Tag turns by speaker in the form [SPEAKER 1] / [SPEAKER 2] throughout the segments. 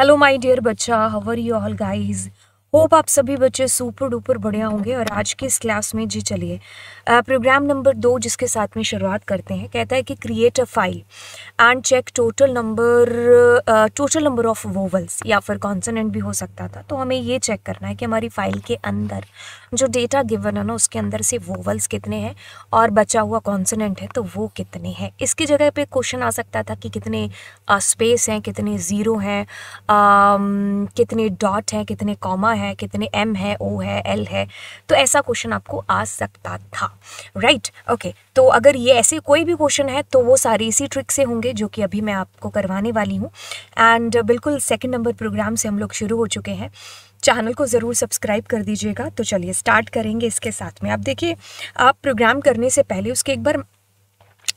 [SPEAKER 1] Hello my dear बच्चा, how are you all guys. Hope आप सभी बच्चे सुपर डुपर बढ़िया होंगे। और आज के इस क्लास में जी चलिए प्रोग्राम नंबर 2 जिसके साथ में शुरुआत करते हैं। कहता है कि create a file and check total number of vowels, या फिर कॉन्सोनेंट भी हो सकता था। तो हमें ये चेक करना है कि हमारी फाइल के अंदर जो डेटा गिवन है ना, उसके अंदर से वोवल्स कितने हैं और बचा हुआ कॉन्सोनेंट है तो वो कितने हैं। इसकी जगह पे क्वेश्चन आ सकता था कि कितने स्पेस हैं, कितने ज़ीरो हैं, कितने डॉट हैं, कितने कॉमा है, कितने एम है, ओ है, एल है। तो ऐसा क्वेश्चन आपको आ सकता था, राइट। ओके, तो अगर ये ऐसे कोई भी क्वेश्चन है तो वो सारे इसी ट्रिक से होंगे जो कि अभी मैं आपको करवाने वाली हूँ। एंड बिल्कुल सेकंड नंबर प्रोग्राम से हम लोग शुरू हो चुके हैं। चैनल को ज़रूर सब्सक्राइब कर दीजिएगा। तो चलिए स्टार्ट करेंगे इसके साथ में। आप देखिए, आप प्रोग्राम करने से पहले उसके एक बार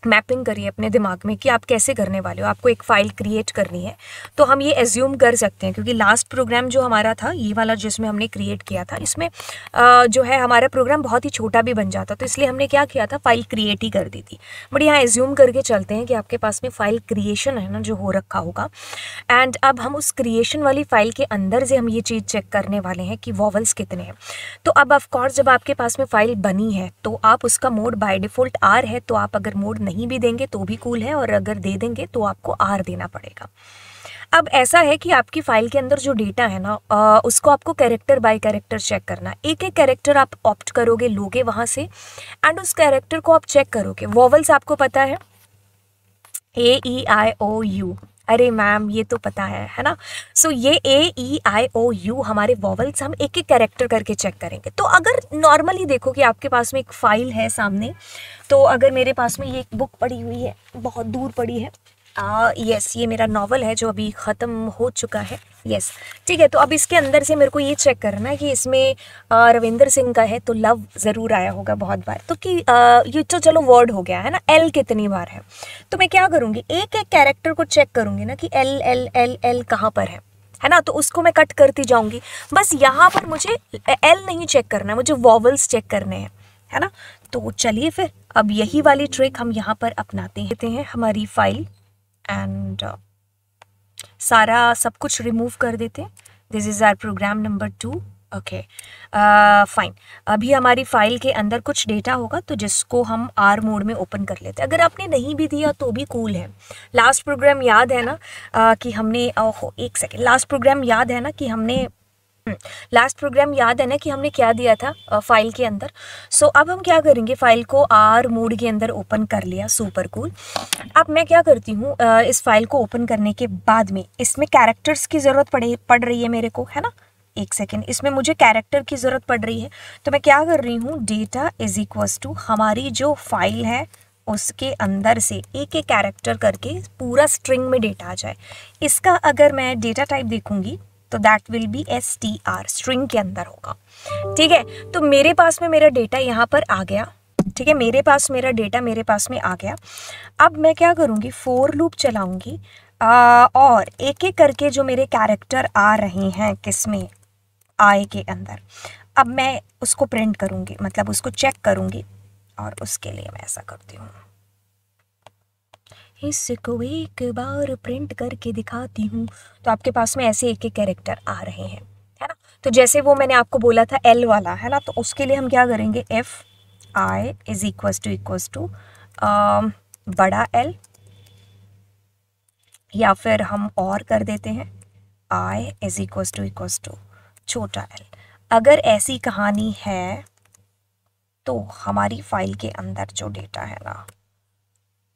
[SPEAKER 1] मैपिंग करिए अपने दिमाग में कि आप कैसे करने वाले हो। आपको एक फ़ाइल क्रिएट करनी है तो हम ये एज्यूम कर सकते हैं, क्योंकि लास्ट प्रोग्राम जो हमारा था ये वाला जिसमें हमने क्रिएट किया था, इसमें जो है हमारा प्रोग्राम बहुत ही छोटा भी बन जाता। तो इसलिए हमने क्या किया था, फ़ाइल क्रिएट ही कर दी थी। बट यहाँ एज्यूम करके चलते हैं कि आपके पास में फ़ाइल क्रिएशन है ना, जो हो रखा होगा। एंड अब हम उस क्रिएशन वाली फ़ाइल के अंदर से हम ये चीज़ चेक करने वाले हैं कि वॉवल्स कितने हैं। तो अब ऑफकोर्स जब आपके पास में फ़ाइल बनी है तो आप उसका मोड बाय डिफ़ॉल्ट आर है, तो आप अगर मोड नहीं भी देंगे तो भी कूल है, और अगर दे देंगे तो आपको आर देना पड़ेगा। अब ऐसा है कि आपकी फ़ाइल के अंदर जो डेटा है ना, उसको आपको कैरेक्टर बाय कैरेक्टर चेक करना है। एक एक कैरेक्टर आप ऑप्ट करोगे, लोगे वहाँ से, एंड उस कैरेक्टर को आप चेक करोगे। वॉवल्स आपको पता है, ए ई आई ओ यू। अरे मैम ये तो पता है ना। सो ये ए ई आई ओ यू हमारे वॉवल्स हम एक एक कैरेक्टर करके चेक करेंगे। तो अगर नॉर्मली देखो कि आपके पास में एक फ़ाइल है सामने, तो अगर मेरे पास में ये एक बुक पड़ी हुई है, बहुत दूर पड़ी है, यस ये मेरा नावल है जो अभी ख़त्म हो चुका है, यस ठीक है। तो अब इसके अंदर से मेरे को ये चेक करना है कि इसमें रविंदर सिंह का है तो लव ज़रूर आया होगा बहुत बार। तो कि ये तो चलो वर्ड हो गया है ना, एल कितनी बार है। तो मैं क्या करूँगी, एक एक कैरेक्टर को चेक करूँगी ना कि एल एल एल एल कहाँ पर है ना। तो उसको मैं कट करती जाऊँगी। बस यहाँ पर मुझे एल नहीं चेक करना है, मुझे वॉवल्स चेक करने हैं, है ना। तो चलिए फिर अब यही वाली ट्रिक हम यहाँ पर अपनाते हैं। हमारी फाइल एंड सारा सब कुछ रिमूव कर देते हैं। This is our program number 2। Okay fine. अभी हमारी फाइल के अंदर कुछ डेटा होगा तो जिसको हम आर मोड में ओपन कर लेते हैं। अगर आपने नहीं भी दिया तो भी कूल है। लास्ट प्रोग्राम याद है ना कि हमने एक सेकेंड, लास्ट प्रोग्राम याद है ना कि हमने क्या दिया था फाइल के अंदर। सो अब हम क्या करेंगे, फाइल को आर मोड के अंदर ओपन कर लिया, सुपर कूल। अब मैं क्या करती हूँ, इस फाइल को ओपन करने के बाद में इसमें कैरेक्टर्स की ज़रूरत पड़ रही है मेरे को, है ना। एक सेकेंड, इसमें मुझे कैरेक्टर की ज़रूरत पड़ रही है। तो मैं क्या कर रही हूँ, डेटा इज इक्वल्स टू हमारी जो फाइल है उसके अंदर से एक एक कैरेक्टर करके पूरा स्ट्रिंग में डेटा आ जाए। इसका अगर मैं डेटा टाइप देखूंगी तो that will be str, string के अंदर होगा, ठीक है। तो मेरे पास में मेरा डेटा यहाँ पर आ गया, ठीक है। मेरे पास मेरा डेटा मेरे पास में आ गया। अब मैं क्या करूँगी, फोर लूप चलाऊँगी और एक एक करके जो मेरे कैरेक्टर आ रहे हैं किसमें, आई के अंदर, अब मैं उसको प्रिंट करूँगी, मतलब उसको चेक करूँगी। और उसके लिए मैं ऐसा करती हूँ, इसको एक बार प्रिंट करके दिखाती हूँ। तो आपके पास में ऐसे एक एक कैरेक्टर आ रहे हैं, है ना। तो जैसे वो मैंने आपको बोला था एल वाला, है ना, तो उसके लिए हम क्या करेंगे, F I is equals to बड़ा एल, या फिर हम और कर देते हैं आई इज इक्वल्स टू छोटा एल। अगर ऐसी कहानी है तो हमारी फाइल के अंदर जो डेटा है ना,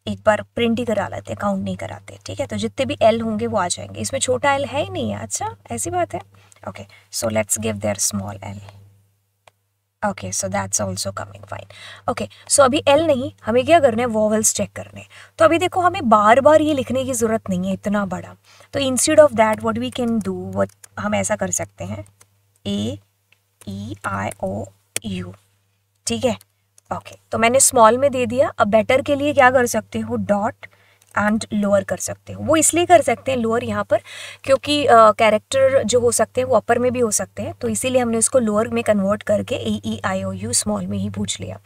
[SPEAKER 1] एक बार प्रिंट ही करा लेते हैं, काउंट नहीं कराते, ठीक है। तो जितने भी एल होंगे वो आ जाएंगे। इसमें छोटा एल है ही नहीं है, अच्छा ऐसी बात है। Okay so let's give their small L. Okay so that's also coming fine. Okay so अभी एल नहीं, हमें क्या करना है, वॉवल्स चेक करने हैं। तो अभी देखो हमें बार बार ये लिखने की ज़रूरत नहीं है इतना बड़ा। तो instead of that what we can do, what हम ऐसा कर सकते हैं, ए ई आई ओ यू, ठीक है। ओके तो मैंने स्मॉल में दे दिया। अब बेटर के लिए क्या कर सकते हो, डॉट एंड लोअर कर सकते हो। वो इसलिए कर सकते हैं लोअर यहाँ पर क्योंकि कैरेक्टर जो हो सकते हैं वो अपर में भी हो सकते हैं, तो इसीलिए हमने उसको लोअर में कन्वर्ट करके ए ई आई ओ यू स्मॉल में ही पूछ लिया,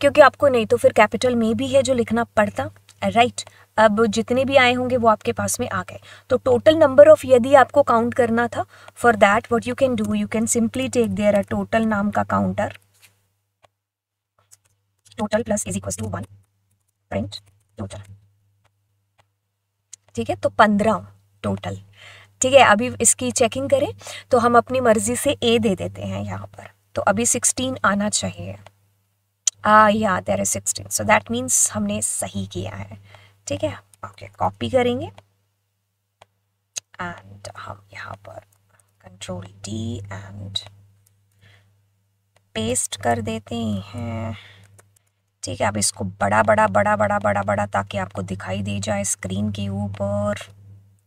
[SPEAKER 1] क्योंकि आपको नहीं तो फिर कैपिटल में भी है जो लिखना पड़ता, राइट। अब जितने भी आए होंगे वो आपके पास में आ गए। तो टोटल नंबर ऑफ यदि आपको काउंट करना था, for that what you can do, you can simply take there a total नाम का counter, total plus is equal to 1 print total. ठीक है, तो 15 टोटल। ठीक है, अभी इसकी चेकिंग करें तो हम अपनी मर्जी से ए दे देते हैं यहाँ पर, तो अभी 16 आना चाहिए। या there is 16, so that means हमने सही किया है। ठीक है, ओके, कॉपी करेंगे एंड हम यहाँ पर कंट्रोल डी एंड पेस्ट कर देते हैं। ठीक है, अब इसको बड़ा बड़ा बड़ा बड़ा बड़ा बड़ा ताकि आपको दिखाई दे जाए स्क्रीन के ऊपर।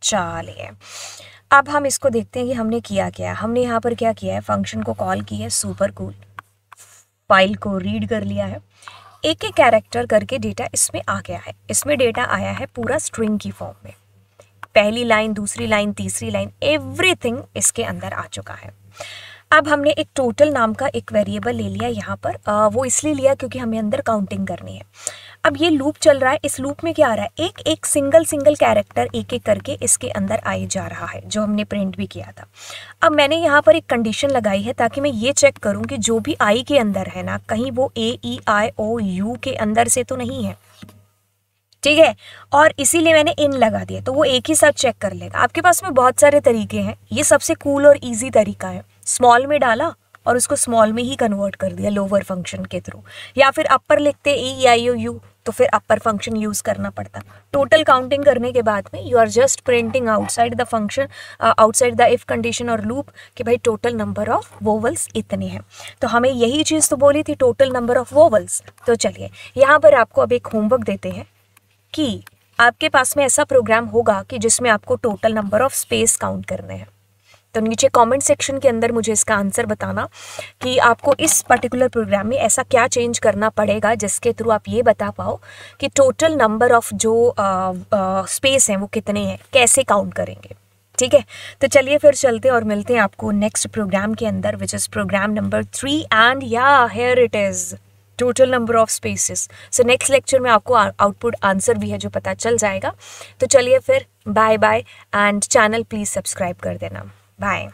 [SPEAKER 1] चलिए, अब हम इसको देखते हैं कि हमने किया क्या। हमने यहाँ पर क्या किया है, फंक्शन को कॉल किया है सुपर कूल, फाइल को रीड कर लिया है, एक एक कैरेक्टर करके डेटा इसमें आ गया है। इसमें डेटा आया है पूरा स्ट्रिंग की फॉर्म में, पहली लाइन, दूसरी लाइन, तीसरी लाइन, एवरीथिंग इसके अंदर आ चुका है। अब हमने एक टोटल नाम का एक वेरिएबल ले लिया यहाँ पर, वो इसलिए लिया क्योंकि हमें अंदर काउंटिंग करनी है। अब ये लूप चल रहा है, इस लूप में क्या आ रहा है, एक एक सिंगल कैरेक्टर एक एक करके इसके अंदर आए जा रहा है, जो हमने प्रिंट भी किया था। अब मैंने यहाँ पर एक कंडीशन लगाई है ताकि मैं ये चेक करूँ कि जो भी आई के अंदर है ना, कहीं वो AEIOU के अंदर से तो नहीं है। ठीक है, और इसीलिए मैंने इन लगा दिया, तो वो एक ही साथ चेक कर लेगा। आपके पास में बहुत सारे तरीके हैं, ये सबसे कूल और इजी तरीका है। स्मॉल में डाला और उसको स्मॉल में ही कन्वर्ट कर दिया लोअर फंक्शन के थ्रू, या फिर अपर लिखते AEIOU तो फिर अपर फंक्शन यूज़ करना पड़ता। टोटल काउंटिंग करने के बाद में you are just printing outside the function, outside the if condition और लूप कि भाई टोटल नंबर ऑफ वोवल्स इतने हैं। तो हमें यही चीज़ तो बोली थी, टोटल नंबर ऑफ वोवल्स। तो चलिए, यहाँ पर आपको अब एक होमवर्क देते हैं कि आपके पास में ऐसा प्रोग्राम होगा कि जिसमें आपको total number of space count करने हैं। तो नीचे कमेंट सेक्शन के अंदर मुझे इसका आंसर बताना कि आपको इस पर्टिकुलर प्रोग्राम में ऐसा क्या चेंज करना पड़ेगा जिसके थ्रू आप ये बता पाओ कि टोटल नंबर ऑफ जो स्पेस हैं वो कितने हैं, कैसे काउंट करेंगे। ठीक है, तो चलिए फिर चलते और मिलते हैं आपको नेक्स्ट प्रोग्राम के अंदर, which is program number 3 and या here it is total number of spaces. So next lecture में आपको आउटपुट आंसर भी है जो पता चल जाएगा। तो चलिए फिर, bye bye, and channel please subscribe कर देना। बाय।